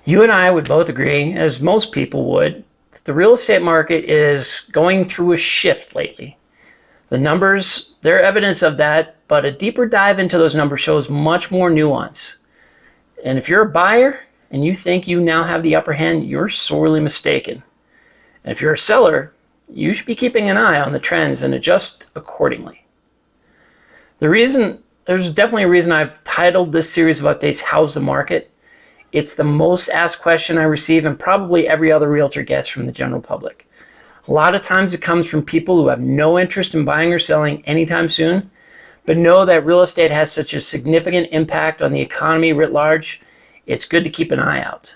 You and I would both agree, as most people would, that the real estate market is going through a shift lately. The numbers, they're evidence of that, but a deeper dive into those numbers shows much more nuance. And if you're a buyer and you think you now have the upper hand, you're sorely mistaken. And if you're a seller, you should be keeping an eye on the trends and adjust accordingly. There's definitely a reason I've titled this series of updates, How's the Market? It's the most asked question I receive, and probably every other realtor gets from the general public. A lot of times it comes from people who have no interest in buying or selling anytime soon, but know that real estate has such a significant impact on the economy writ large, it's good to keep an eye out.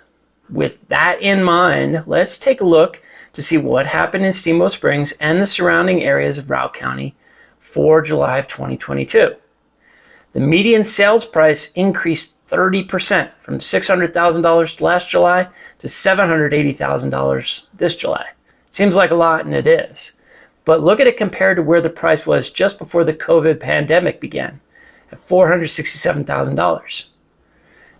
With that in mind, let's take a look to see what happened in Steamboat Springs and the surrounding areas of Routt County for July of 2022. The median sales price increased 30% from $600,000 last July to $780,000 this July. Seems like a lot, and it is. But look at it compared to where the price was just before the COVID pandemic began, at $467,000.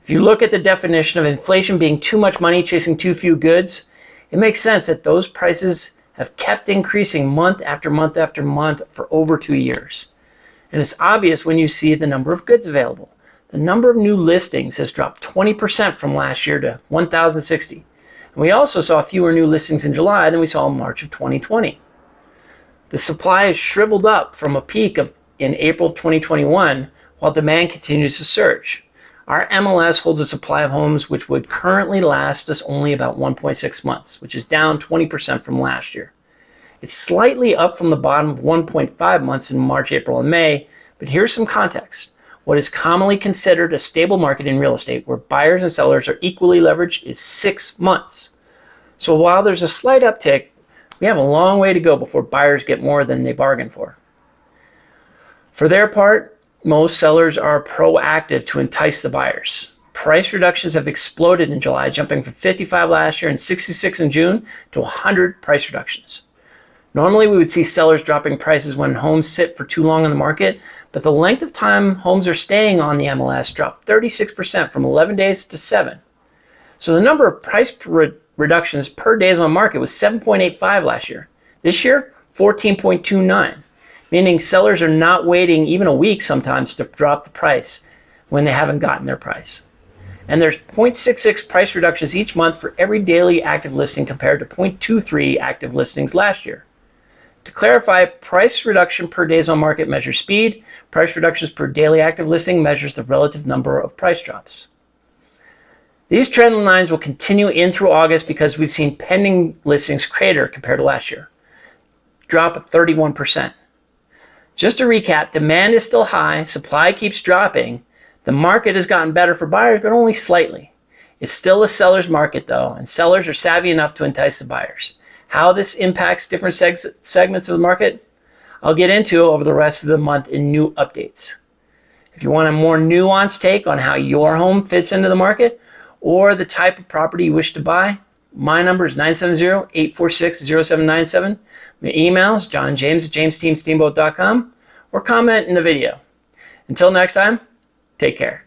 If you look at the definition of inflation being too much money chasing too few goods, it makes sense that those prices have kept increasing month after month after month for over 2 years. And it's obvious when you see the number of goods available. The number of new listings has dropped 20% from last year to 1,060. And we also saw fewer new listings in July than we saw in March of 2020. The supply has shriveled up from a peak in April of 2021 while demand continues to surge. Our MLS holds a supply of homes which would currently last us only about 1.6 months, which is down 20% from last year. It's slightly up from the bottom of 1.5 months in March, April, and May, but here's some context. What is commonly considered a stable market in real estate, where buyers and sellers are equally leveraged, is 6 months. So while there's a slight uptick, we have a long way to go before buyers get more than they bargained for. For their part, most sellers are proactive to entice the buyers. Price reductions have exploded in July, jumping from 55 last year and 66 in June to 100 price reductions. Normally, we would see sellers dropping prices when homes sit for too long on the market, but the length of time homes are staying on the MLS dropped 36% from 11 days to 7. So the number of price reductions per days on market was 7.85 last year. This year, 14.29, meaning sellers are not waiting even a week sometimes to drop the price when they haven't gotten their price. And there's 0.66 price reductions each month for every daily active listing compared to 0.23 active listings last year. To clarify, price reduction per days on market measures speed. Price reductions per daily active listing measures the relative number of price drops. These trend lines will continue in through August because we've seen pending listings crater compared to last year, drop of 31%. Just to recap, demand is still high, supply keeps dropping. The market has gotten better for buyers, but only slightly. It's still a seller's market though, and sellers are savvy enough to entice the buyers. How this impacts different segments of the market, I'll get into over the rest of the month in new updates. If you want a more nuanced take on how your home fits into the market or the type of property you wish to buy, my number is 970-846-0797. My email is johnjames@jamesteamsteamboat.com, or comment in the video. Until next time, take care.